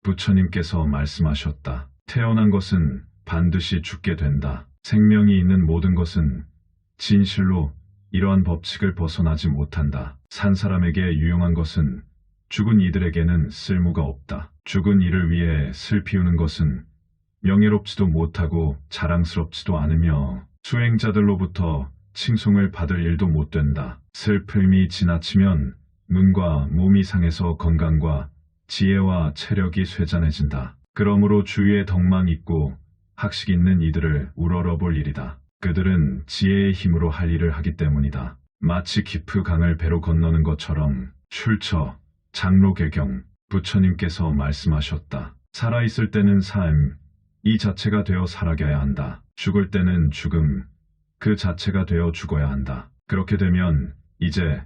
부처님께서 말씀하셨다. 태어난 것은 반드시 죽게 된다. 생명이 있는 모든 것은 진실로 이러한 법칙을 벗어나지 못한다. 산 사람에게 유용한 것은 죽은 이들에게는 쓸모가 없다. 죽은 이를 위해 슬 피우는 것은 명예롭지도 못하고 자랑스럽지도 않으며 수행자들로부터 칭송을 받을 일도 못 된다. 슬픔이 지나치면 눈과 몸이 상해서 건강과 지혜와 체력이 쇠잔해진다. 그러므로 주위에 덕망 있고 학식 있는 이들을 우러러볼 일이다. 그들은 지혜의 힘으로 할 일을 하기 때문이다. 마치 깊은 강을 배로 건너는 것처럼. 출처 장로계경. 부처님께서 말씀하셨다. 살아있을 때는 삶, 이 자체가 되어 살아가야 한다. 죽을 때는 죽음, 그 자체가 되어 죽어야 한다. 그렇게 되면 이제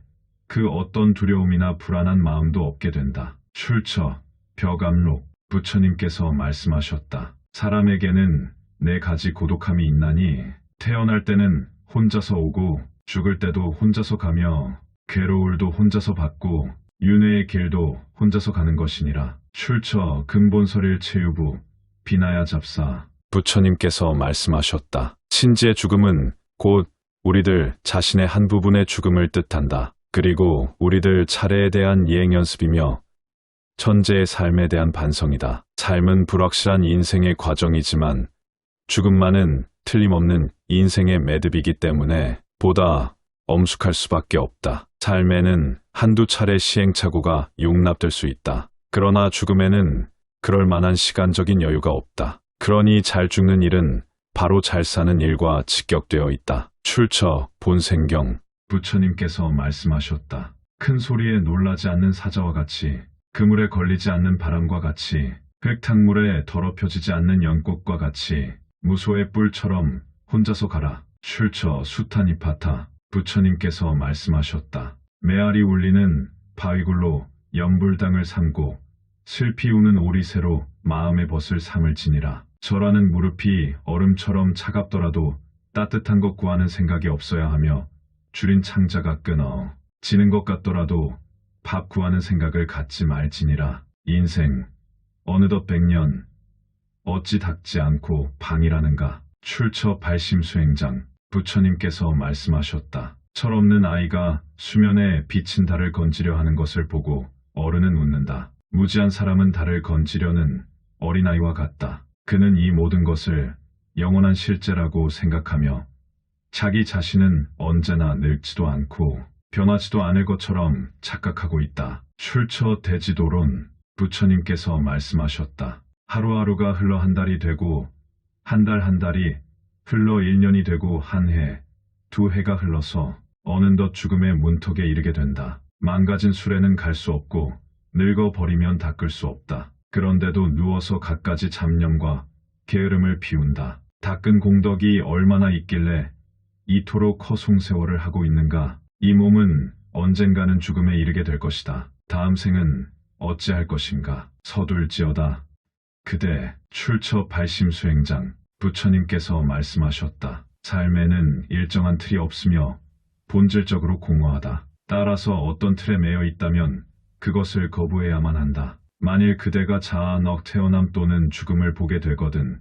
그 어떤 두려움이나 불안한 마음도 없게 된다. 출처 벼감록. 부처님께서 말씀하셨다. 사람에게는 네 가지 고독함이 있나니 태어날 때는 혼자서 오고 죽을 때도 혼자서 가며 괴로울도 혼자서 받고 윤회의 길도 혼자서 가는 것이니라. 출처 근본설일 체유부 비나야 잡사. 부처님께서 말씀하셨다. 신지의 죽음은 곧 우리들 자신의 한 부분의 죽음을 뜻한다. 그리고 우리들 차례에 대한 이행 연습이며 천재의 삶에 대한 반성이다. 삶은 불확실한 인생의 과정이지만 죽음만은 틀림없는 인생의 매듭이기 때문에 보다 엄숙할 수밖에 없다. 삶에는 한두 차례 시행착오가 용납될 수 있다. 그러나 죽음에는 그럴 만한 시간적인 여유가 없다. 그러니 잘 죽는 일은 바로 잘 사는 일과 직격되어 있다. 출처 본생경. 부처님께서 말씀하셨다. 큰 소리에 놀라지 않는 사자와 같이, 그물에 걸리지 않는 바람과 같이, 흙탕물에 더럽혀지지 않는 연꽃과 같이 무소의 뿔처럼 혼자서 가라. 출처 수타니파타. 부처님께서 말씀하셨다. 메아리 울리는 바위굴로 연불당을 삼고 슬피 우는 오리새로 마음의 벗을 삼을 지니라. 절하는 무릎이 얼음처럼 차갑더라도 따뜻한 것 구하는 생각이 없어야 하며 줄인 창자가 끊어 지는 것 같더라도 밥 구하는 생각을 갖지 말지니라. 인생 어느덧 100년 어찌 닦지 않고 방이라는가. 출처 발심수행장. 부처님께서 말씀하셨다. 철없는 아이가 수면에 비친 달을 건지려 하는 것을 보고 어른은 웃는다. 무지한 사람은 달을 건지려는 어린아이와 같다. 그는 이 모든 것을 영원한 실제라고 생각하며 자기 자신은 언제나 늙지도 않고 변하지도 않을 것처럼 착각하고 있다. 출처 대지도론. 부처님께서 말씀하셨다. 하루하루가 흘러 한 달이 되고 한 달 한 달이 흘러 1년이 되고 한 해, 2해가 흘러서 어느덧 죽음의 문턱에 이르게 된다. 망가진 술에는 갈 수 없고 늙어버리면 닦을 수 없다. 그런데도 누워서 갖가지 잡념과 게으름을 피운다. 닦은 공덕이 얼마나 있길래 이토록 허송세월을 하고 있는가. 이 몸은 언젠가는 죽음에 이르게 될 것이다. 다음 생은 어찌할 것인가. 서둘지어다. 그대. 출처 발심수행장. 부처님께서 말씀하셨다. 삶에는 일정한 틀이 없으며 본질적으로 공허하다. 따라서 어떤 틀에 매여 있다면 그것을 거부해야만 한다. 만일 그대가 자아 넋 태어남 또는 죽음을 보게 되거든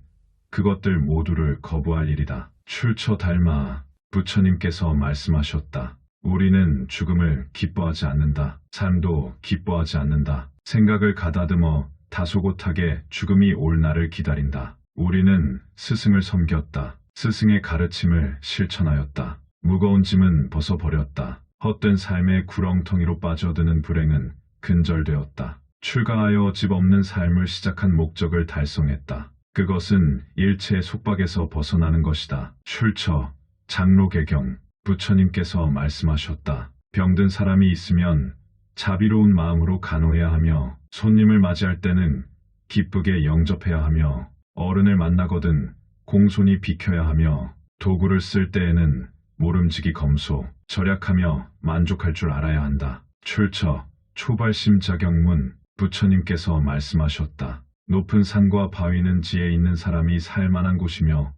그것들 모두를 거부할 일이다. 출처 달마. 부처님께서 말씀하셨다. 우리는 죽음을 기뻐하지 않는다. 삶도 기뻐하지 않는다. 생각을 가다듬어 다소곳하게 죽음이 올 날을 기다린다. 우리는 스승을 섬겼다. 스승의 가르침을 실천하였다. 무거운 짐은 벗어버렸다. 헛된 삶의 구렁텅이로 빠져드는 불행은 근절되었다. 출가하여 집 없는 삶을 시작한 목적을 달성했다. 그것은 일체의 속박에서 벗어나는 것이다. 출처 장로계경. 부처님께서 말씀하셨다. 병든 사람이 있으면 자비로운 마음으로 간호해야 하며 손님을 맞이할 때는 기쁘게 영접해야 하며 어른을 만나거든 공손히 비켜야 하며 도구를 쓸 때에는 모름지기 검소, 절약하며 만족할 줄 알아야 한다. 출처 초발심자경문. 부처님께서 말씀하셨다. 높은 산과 바위는 지혜 있는 사람이 살만한 곳이며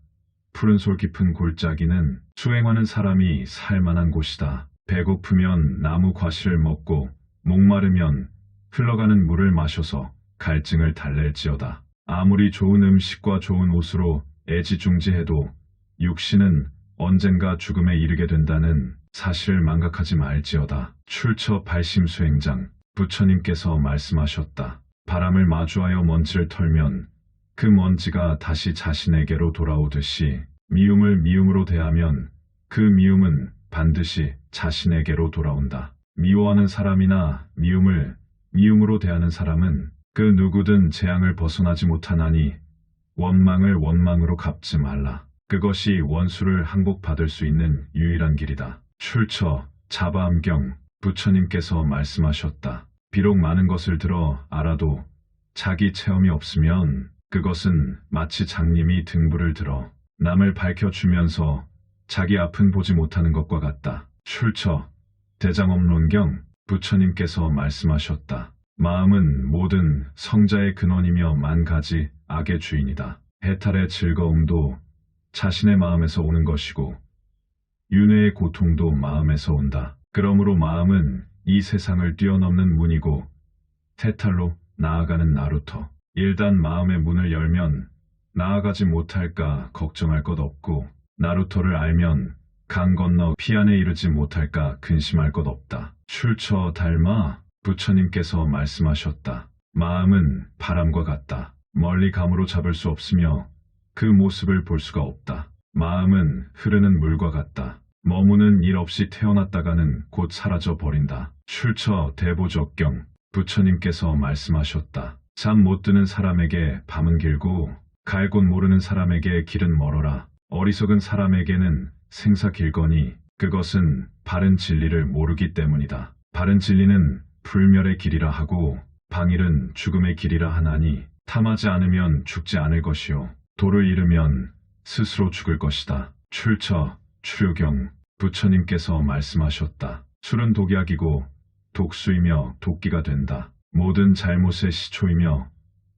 푸른 솔 깊은 골짜기는 수행하는 사람이 살만한 곳이다. 배고프면 나무 과실을 먹고 목마르면 흘러가는 물을 마셔서 갈증을 달랠지어다. 아무리 좋은 음식과 좋은 옷으로 애지중지해도 육신은 언젠가 죽음에 이르게 된다는 사실을 망각하지 말지어다. 출처 발심수행장. 부처님께서 말씀하셨다. 바람을 마주하여 먼지를 털면 그 먼지가 다시 자신에게로 돌아오듯이 미움을 미움으로 대하면 그 미움은 반드시 자신에게로 돌아온다. 미워하는 사람이나 미움을 미움으로 대하는 사람은 그 누구든 재앙을 벗어나지 못하나니 원망을 원망으로 갚지 말라. 그것이 원수를 항복받을 수 있는 유일한 길이다. 출처 자바암경. 부처님께서 말씀하셨다. 비록 많은 것을 들어 알아도 자기 체험이 없으면 그것은 마치 장님이 등불을 들어 남을 밝혀주면서 자기 앞은 보지 못하는 것과 같다. 출처 대장업론경. 부처님께서 말씀하셨다. 마음은 모든 성자의 근원이며 만가지 악의 주인이다. 해탈의 즐거움도 자신의 마음에서 오는 것이고 윤회의 고통도 마음에서 온다. 그러므로 마음은 이 세상을 뛰어넘는 문이고 해탈로 나아가는 나루터. 일단 마음의 문을 열면 나아가지 못할까 걱정할 것 없고 나루터를 알면 강 건너 피안에 이르지 못할까 근심할 것 없다. 출처 달마. 부처님께서 말씀하셨다. 마음은 바람과 같다. 멀리 감으로 잡을 수 없으며 그 모습을 볼 수가 없다. 마음은 흐르는 물과 같다. 머무는 일 없이 태어났다가는 곧 사라져 버린다. 출처 대보적경. 부처님께서 말씀하셨다. 잠 못 드는 사람에게 밤은 길고 갈 곳 모르는 사람에게 길은 멀어라. 어리석은 사람에게는 생사 길거니 그것은 바른 진리를 모르기 때문이다. 바른 진리는 불멸의 길이라 하고 방일은 죽음의 길이라 하나니 탐하지 않으면 죽지 않을 것이요 도를 잃으면 스스로 죽을 것이다. 출처 추류경. 부처님께서 말씀하셨다. 술은 독약이고 독수이며 도끼가 된다. 모든 잘못의 시초이며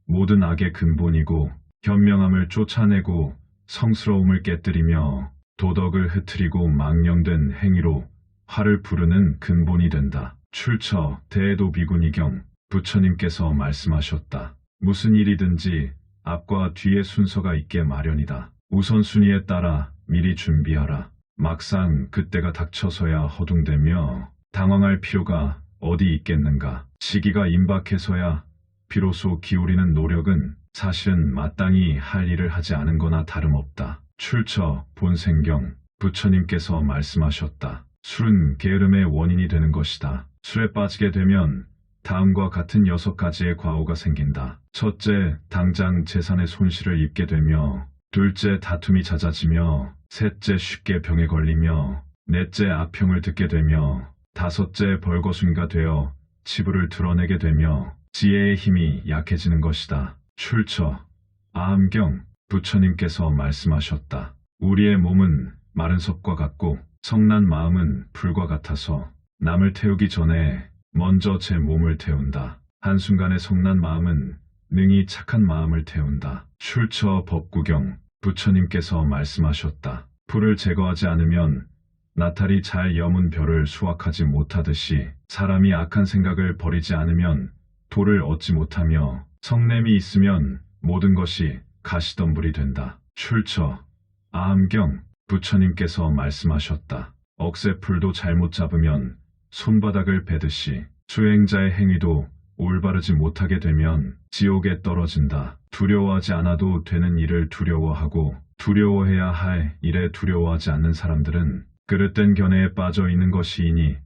모든 악의 근본이고 현명함을 쫓아내고 성스러움을 깨뜨리며 도덕을 흐트리고 망령된 행위로 화를 부르는 근본이 된다. 출처 대도비구니경. 부처님께서 말씀하셨다. 무슨 일이든지 앞과 뒤의 순서가 있게 마련이다. 우선순위에 따라 미리 준비하라. 막상 그때가 닥쳐서야 허둥대며 당황할 필요가 어디 있겠는가. 시기가 임박해서야 비로소 기울이는 노력은 사실은 마땅히 할 일을 하지 않은 거나 다름없다. 출처 본생경. 부처님께서 말씀하셨다. 술은 게으름의 원인이 되는 것이다. 술에 빠지게 되면 다음과 같은 6가지의 과오가 생긴다. 첫째, 당장 재산의 손실을 입게 되며 둘째, 다툼이 잦아지며 셋째, 쉽게 병에 걸리며 넷째, 아평을 듣게 되며 다섯째, 벌거숭이가 되어 치부를 드러내게 되며 지혜의 힘이 약해지는 것이다. 출처 아함경. 부처님께서 말씀하셨다. 우리의 몸은 마른 섭과 같고 성난 마음은 불과 같아서 남을 태우기 전에 먼저 제 몸을 태운다. 한순간의 성난 마음은 능히 착한 마음을 태운다. 출처 법구경. 부처님께서 말씀하셨다. 불을 제거하지 않으면 나탈이 잘 여문 별을 수확하지 못하듯이 사람이 악한 생각을 버리지 않으면 돌을 얻지 못하며 성냄이 있으면 모든 것이 가시덤불이 된다. 출처 아함경. 부처님께서 말씀하셨다. 억새풀도 잘못 잡으면 손바닥을 베듯이 수행자의 행위도 올바르지 못하게 되면 지옥에 떨어진다. 두려워하지 않아도 되는 일을 두려워하고 두려워해야 할 일에 두려워하지 않는 사람들은 그릇된 견해에 빠져 있는 것이니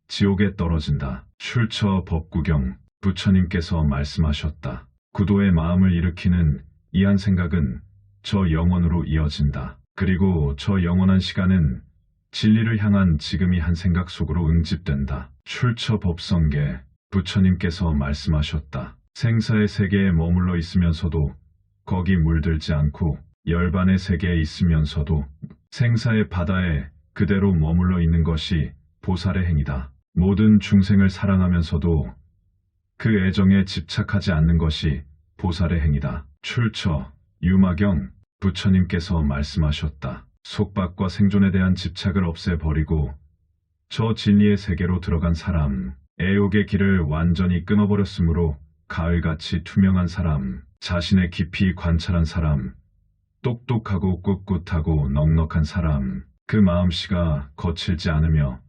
지옥에 떨어진다. 출처 법구경. 부처님께서 말씀하셨다. 구도의 마음을 일으키는 이한 생각은 저 영원으로 이어진다. 그리고 저 영원한 시간은 진리를 향한 지금이 한 생각 속으로 응집된다. 출처 법성계. 부처님께서 말씀하셨다. 생사의 세계에 머물러 있으면서도 거기 물들지 않고 열반의 세계에 있으면서도 생사의 바다에 그대로 머물러 있는 것이 보살의 행위다. 모든 중생을 사랑하면서도 그 애정에 집착하지 않는 것이 보살의 행위다. 출처 유마경. 부처님께서 말씀하셨다. 속박과 생존에 대한 집착을 없애버리고 저 진리의 세계로 들어간 사람, 애욕의 길을 완전히 끊어버렸으므로 가을같이 투명한 사람, 자신의 깊이 관찰한 사람, 똑똑하고 꿋꿋하고 넉넉한 사람, 그 마음씨가 거칠지 않으며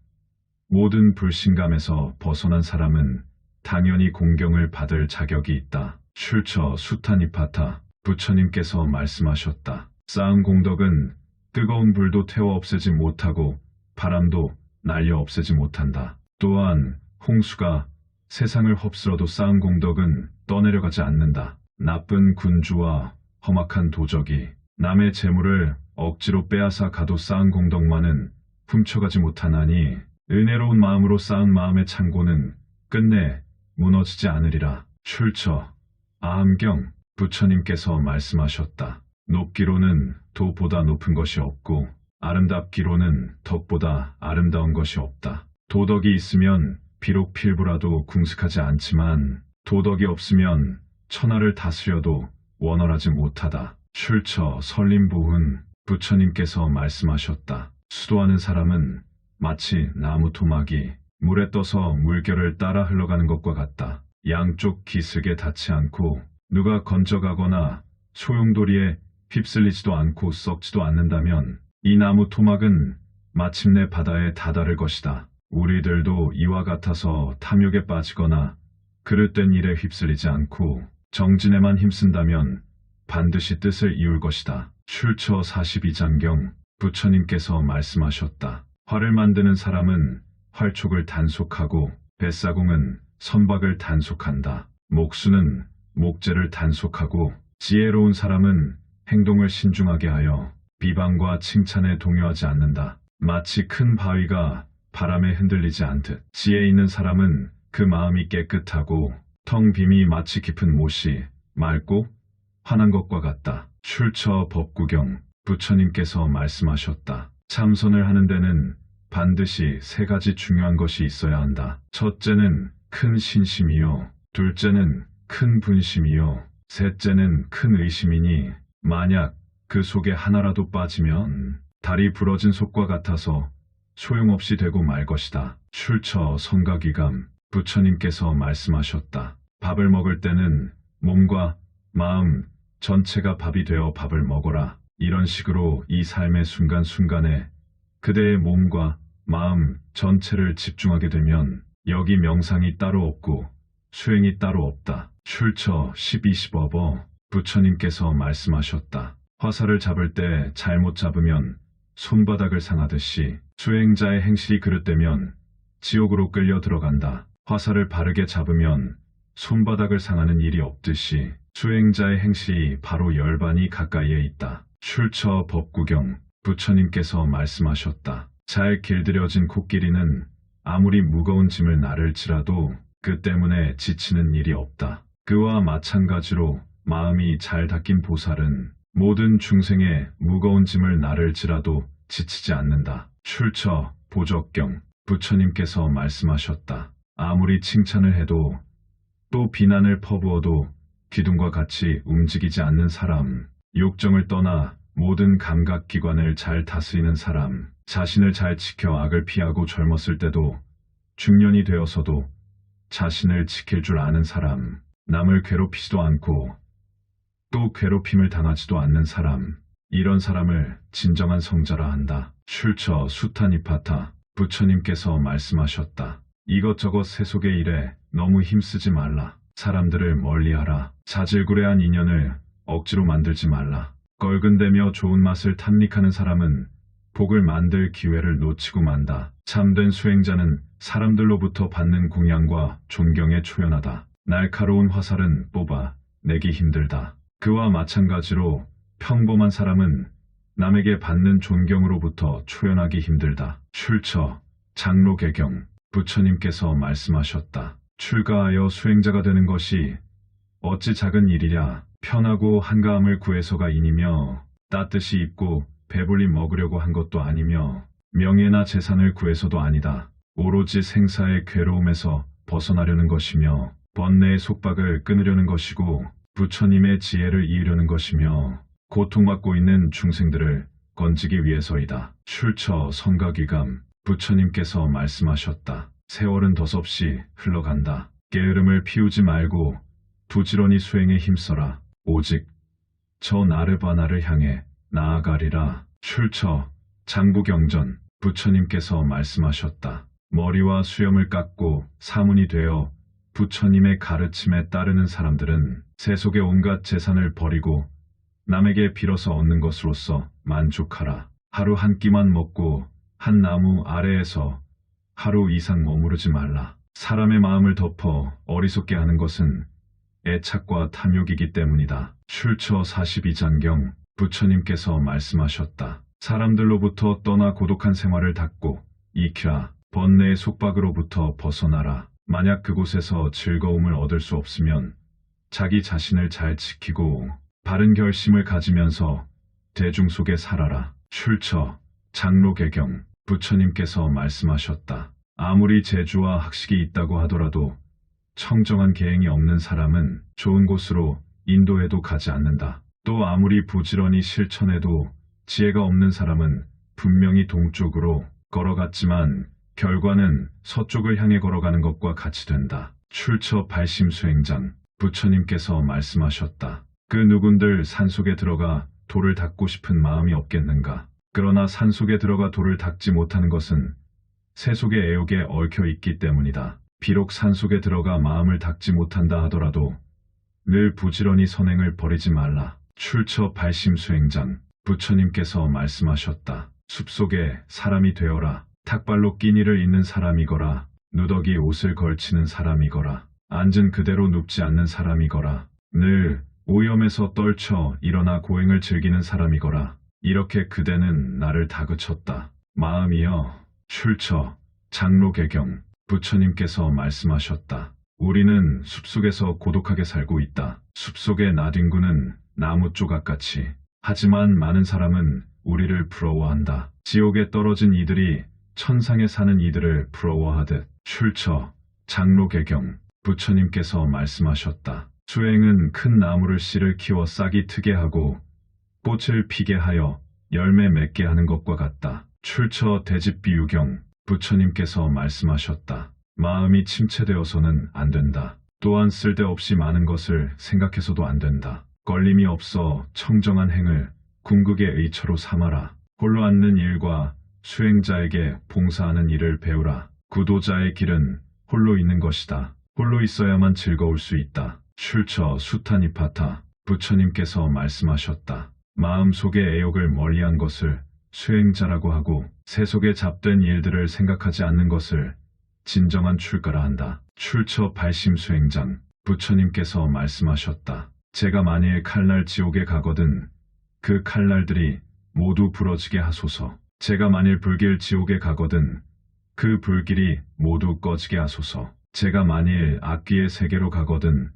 모든 불신감에서 벗어난 사람은 당연히 공경을 받을 자격이 있다. 출처 수타니파타 부처님께서 말씀하셨다. 쌓은 공덕은 뜨거운 불도 태워 없애지 못하고 바람도 날려 없애지 못한다. 또한 홍수가 세상을 휩쓸어도 쌓은 공덕은 떠내려가지 않는다. 나쁜 군주와 험악한 도적이 남의 재물을 억지로 빼앗아 가도 쌓은 공덕만은 훔쳐가지 못하나니 은혜로운 마음으로 쌓은 마음의 창고는 끝내 무너지지 않으리라. 출처 아함경 부처님께서 말씀하셨다. 높기로는 도보다 높은 것이 없고 아름답기로는 덕보다 아름다운 것이 없다. 도덕이 있으면 비록 필부라도 궁색하지 않지만 도덕이 없으면 천하를 다스려도 원활하지 못하다. 출처 설림부훈 부처님께서 말씀하셨다. 수도하는 사람은 마치 나무 토막이 물에 떠서 물결을 따라 흘러가는 것과 같다. 양쪽 기슭에 닿지 않고 누가 건져가거나 소용돌이에 휩쓸리지도 않고 썩지도 않는다면 이 나무 토막은 마침내 바다에 다다를 것이다. 우리들도 이와 같아서 탐욕에 빠지거나 그릇된 일에 휩쓸리지 않고 정진에만 힘쓴다면 반드시 뜻을 이룰 것이다. 출처 42장경 부처님께서 말씀하셨다. 활을 만드는 사람은 활촉을 단속하고 뱃사공은 선박을 단속한다. 목수는 목재를 단속하고 지혜로운 사람은 행동을 신중하게 하여 비방과 칭찬에 동요하지 않는다. 마치 큰 바위가 바람에 흔들리지 않듯 지혜 있는 사람은 그 마음이 깨끗하고 텅 빔이 마치 깊은 못이 맑고 환한 것과 같다. 출처 법구경 부처님께서 말씀하셨다. 참선을 하는 데는 반드시 세 가지 중요한 것이 있어야 한다. 첫째는 큰 신심이요, 둘째는 큰 분심이요, 셋째는 큰 의심이니 만약 그 속에 하나라도 빠지면 다리 부러진 속과 같아서 소용없이 되고 말 것이다. 출처 성가귀감 부처님께서 말씀하셨다. 밥을 먹을 때는 몸과 마음 전체가 밥이 되어 밥을 먹어라. 이런 식으로 이 삶의 순간순간에 그대의 몸과 마음 전체를 집중하게 되면 여기 명상이 따로 없고 수행이 따로 없다. 출처 12.10어버 부처님께서 말씀하셨다. 화살을 잡을 때 잘못 잡으면 손바닥을 상하듯이 수행자의 행실이 그릇되면 지옥으로 끌려 들어간다. 화살을 바르게 잡으면 손바닥을 상하는 일이 없듯이 수행자의 행실이 바로 열반이 가까이에 있다. 출처 법구경 부처님께서 말씀하셨다. 잘 길들여진 코끼리는 아무리 무거운 짐을 나를지라도 그 때문에 지치는 일이 없다. 그와 마찬가지로 마음이 잘 닦인 보살은 모든 중생의 무거운 짐을 나를지라도 지치지 않는다. 출처 보적경 부처님께서 말씀하셨다. 아무리 칭찬을 해도 또 비난을 퍼부어도 기둥과 같이 움직이지 않는 사람, 욕정을 떠나 모든 감각기관을 잘 다스리는 사람, 자신을 잘 지켜 악을 피하고 젊었을 때도 중년이 되어서도 자신을 지킬 줄 아는 사람, 남을 괴롭히지도 않고 또 괴롭힘을 당하지도 않는 사람, 이런 사람을 진정한 성자라 한다. 출처 수타니파타 부처님께서 말씀하셨다. 이것저것 세속의 일에 너무 힘쓰지 말라. 사람들을 멀리하라. 자질구레한 인연을 억지로 만들지 말라. 껄근대며 좋은 맛을 탐닉하는 사람은 복을 만들 기회를 놓치고 만다. 참된 수행자는 사람들로부터 받는 공양과 존경에 초연하다. 날카로운 화살은 뽑아 내기 힘들다. 그와 마찬가지로 평범한 사람은 남에게 받는 존경으로부터 초연하기 힘들다. 출처 장로개경 부처님께서 말씀하셨다. 출가하여 수행자가 되는 것이 어찌 작은 일이랴. 편하고 한가함을 구해서가 이니며 따뜻이 입고 배불리 먹으려고 한 것도 아니며 명예나 재산을 구해서도 아니다. 오로지 생사의 괴로움에서 벗어나려는 것이며 번뇌의 속박을 끊으려는 것이고 부처님의 지혜를 이으려는 것이며 고통받고 있는 중생들을 건지기 위해서이다. 출처 성가귀감 부처님께서 말씀하셨다. 세월은 덧없이 흘러간다. 게으름을 피우지 말고 부지런히 수행에 힘써라. 오직 저 나르바나를 향해 나아가리라. 출처 장부경전. 부처님께서 말씀하셨다. 머리와 수염을 깎고 사문이 되어 부처님의 가르침에 따르는 사람들은 세속의 온갖 재산을 버리고 남에게 빌어서 얻는 것으로서 만족하라. 하루 한 끼만 먹고 한 나무 아래에서 하루 이상 머무르지 말라. 사람의 마음을 덮어 어리석게 하는 것은 애착과 탐욕이기 때문이다. 출처 42장경. 부처님께서 말씀하셨다. 사람들로부터 떠나 고독한 생활을 닦고 익히라. 번뇌의 속박으로부터 벗어나라. 만약 그곳에서 즐거움을 얻을 수 없으면 자기 자신을 잘 지키고 바른 결심을 가지면서 대중 속에 살아라. 출처 장로계경. 부처님께서 말씀하셨다. 아무리 재주와 학식이 있다고 하더라도 청정한 계행이 없는 사람은 좋은 곳으로 인도해도 가지 않는다. 또 아무리 부지런히 실천해도 지혜가 없는 사람은 분명히 동쪽으로 걸어갔지만 결과는 서쪽을 향해 걸어가는 것과 같이 된다. 출처 발심수행장. 부처님께서 말씀하셨다. 그 누군들 산속에 들어가 돌을 닦고 싶은 마음이 없겠는가. 그러나 산속에 들어가 돌을 닦지 못하는 것은 세속의 애욕에 얽혀 있기 때문이다. 비록 산속에 들어가 마음을 닦지 못한다 하더라도 늘 부지런히 선행을 버리지 말라. 출처 발심수행장. 부처님께서 말씀하셨다. 숲속에 사람이 되어라. 탁발로 끼니를 잇는 사람이거라. 누더기 옷을 걸치는 사람이거라. 앉은 그대로 눕지 않는 사람이거라. 늘 오염에서 떨쳐 일어나 고행을 즐기는 사람이거라. 이렇게 그대는 나를 다그쳤다. 마음이여. 출처 장로계경. 부처님께서 말씀하셨다. 우리는 숲속에서 고독하게 살고 있다. 숲속의 나뒹구는 나무 조각같이. 하지만 많은 사람은 우리를 부러워한다. 지옥에 떨어진 이들이 천상에 사는 이들을 부러워하듯. 출처 장로계경. 부처님께서 말씀하셨다. 수행은 큰 나무를 씨를 키워 싹이 트게 하고 꽃을 피게 하여 열매 맺게 하는 것과 같다. 출처 대집비유경. 부처님께서 말씀하셨다. 마음이 침체되어서는 안 된다. 또한 쓸데없이 많은 것을 생각해서도 안 된다. 걸림이 없어 청정한 행을 궁극의 의처로 삼아라. 홀로 앉는 일과 수행자에게 봉사하는 일을 배우라. 구도자의 길은 홀로 있는 것이다. 홀로 있어야만 즐거울 수 있다. 출처 수타니파타. 부처님께서 말씀하셨다. 마음속의 애욕을 멀리한 것을 수행자라고 하고 세속에 잡된 일들을 생각하지 않는 것을 진정한 출가라 한다. 출처 발심수행장. 부처님께서 말씀하셨다. 제가 만일 칼날 지옥에 가거든 그 칼날들이 모두 부러지게 하소서. 제가 만일 불길 지옥에 가거든 그 불길이 모두 꺼지게 하소서. 제가 만일 악귀의 세계로 가거든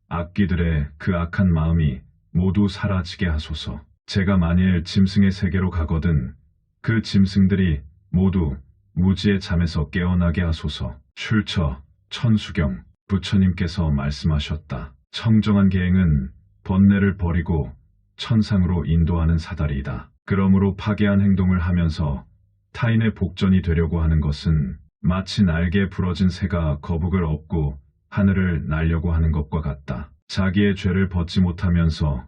악귀들의 그 악한 마음이 모두 사라지게 하소서. 제가 만일 짐승의 세계로 가거든 그 짐승들이 모두 무지의 잠에서 깨어나게 하소서. 출처 천수경. 부처님께서 말씀하셨다. 청정한 계행은 번뇌를 버리고 천상으로 인도하는 사다리이다. 그러므로 파괴한 행동을 하면서 타인의 복전이 되려고 하는 것은 마치 날개 부러진 새가 거북을 업고 하늘을 날려고 하는 것과 같다. 자기의 죄를 벗지 못하면서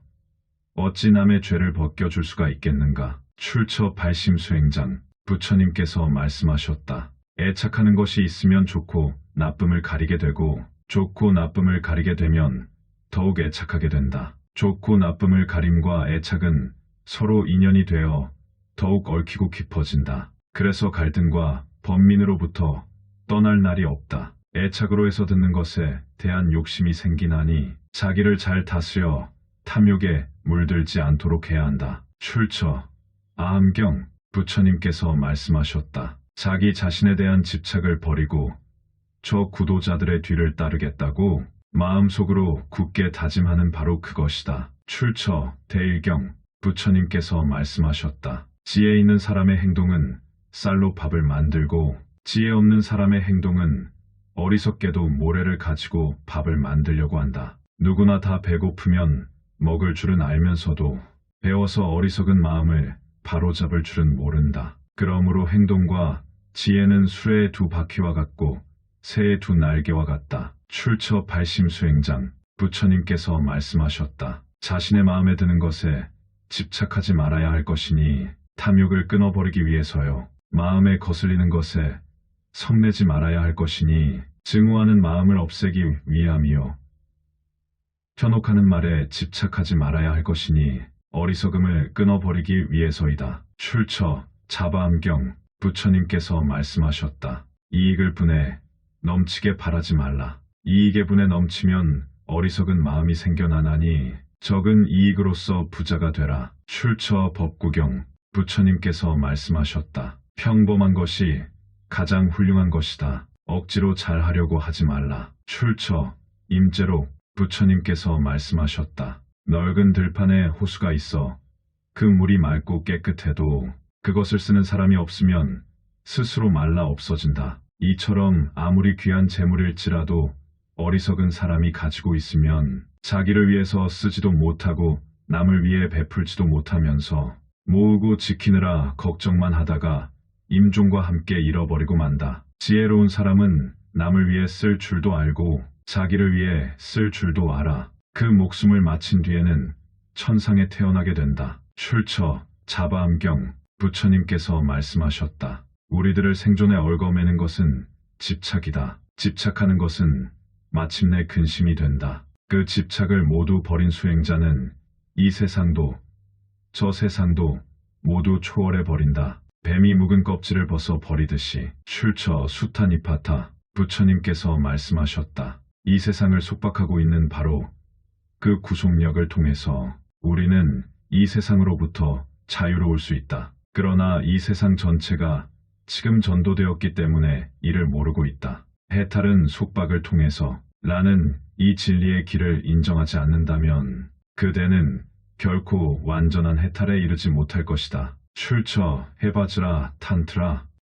어찌 남의 죄를 벗겨줄 수가 있겠는가. 출처 발심수행장. 부처님께서 말씀하셨다. 애착하는 것이 있으면 좋고 나쁨을 가리게 되고 좋고 나쁨을 가리게 되면 더욱 애착하게 된다. 좋고 나쁨을 가림과 애착은 서로 인연이 되어 더욱 얽히고 깊어진다. 그래서 갈등과 번민으로부터 떠날 날이 없다. 애착으로 해서 듣는 것에 대한 욕심이 생기나니 자기를 잘 다스려 탐욕에 물들지 않도록 해야 한다. 출처 아함경. 부처님께서 말씀하셨다. 자기 자신에 대한 집착을 버리고 저 구도자들의 뒤를 따르겠다고 마음속으로 굳게 다짐하는 바로 그것이다. 출처 대일경. 부처님께서 말씀하셨다. 지혜 있는 사람의 행동은 쌀로 밥을 만들고 지혜 없는 사람의 행동은 어리석게도 모래를 가지고 밥을 만들려고 한다. 누구나 다 배고프면 먹을 줄은 알면서도 배워서 어리석은 마음을 바로잡을 줄은 모른다. 그러므로 행동과 지혜는 수레의 두 바퀴와 같고 새의 두 날개와 같다. 출처 발심수행장. 부처님께서 말씀하셨다. 자신의 마음에 드는 것에 집착하지 말아야 할 것이니 탐욕을 끊어버리기 위해서요. 마음에 거슬리는 것에 성내지 말아야 할 것이니 증오하는 마음을 없애기 위함이요. 현혹하는 말에 집착하지 말아야 할 것이니 어리석음을 끊어버리기 위해서이다. 출처 자바암경 부처님께서 말씀하셨다. 이익을 분에 넘치게 바라지 말라. 이익의 분에 넘치면 어리석은 마음이 생겨나나니 적은 이익으로서 부자가 되라. 출처 법구경 부처님께서 말씀하셨다. 평범한 것이 가장 훌륭한 것이다. 억지로 잘하려고 하지 말라. 출처 임재록 부처님께서 말씀하셨다. 넓은 들판에 호수가 있어 그 물이 맑고 깨끗해도 그것을 쓰는 사람이 없으면 스스로 말라 없어진다. 이처럼 아무리 귀한 재물일지라도 어리석은 사람이 가지고 있으면 자기를 위해서 쓰지도 못하고 남을 위해 베풀지도 못하면서 모으고 지키느라 걱정만 하다가 임종과 함께 잃어버리고 만다. 지혜로운 사람은 남을 위해 쓸 줄도 알고 자기를 위해 쓸 줄도 알아. 그 목숨을 마친 뒤에는 천상에 태어나게 된다. 출처 자바암경 부처님께서 말씀하셨다. 우리들을 생존에 얽어매는 것은 집착이다. 집착하는 것은 마침내 근심이 된다. 그 집착을 모두 버린 수행자는 이 세상도 저 세상도 모두 초월해 버린다. 뱀이 묵은 껍질을 벗어 버리듯이. 출처 수타니파타 부처님께서 말씀하셨다. 이 세상을 속박하고 있는 바로 그 구속력을 통해서 우리는 이 세상으로부터 자유로울 수 있다. 그러나 이 세상 전체가 지금 전도되었기 때문에 이를 모르고 있다. 해탈은 속박을 통해서 라는 이 진리의 길을 인정하지 않는다면 그대는 결코 완전한 해탈에 이르지 못할 것이다. 출처 해바즈라 탄트라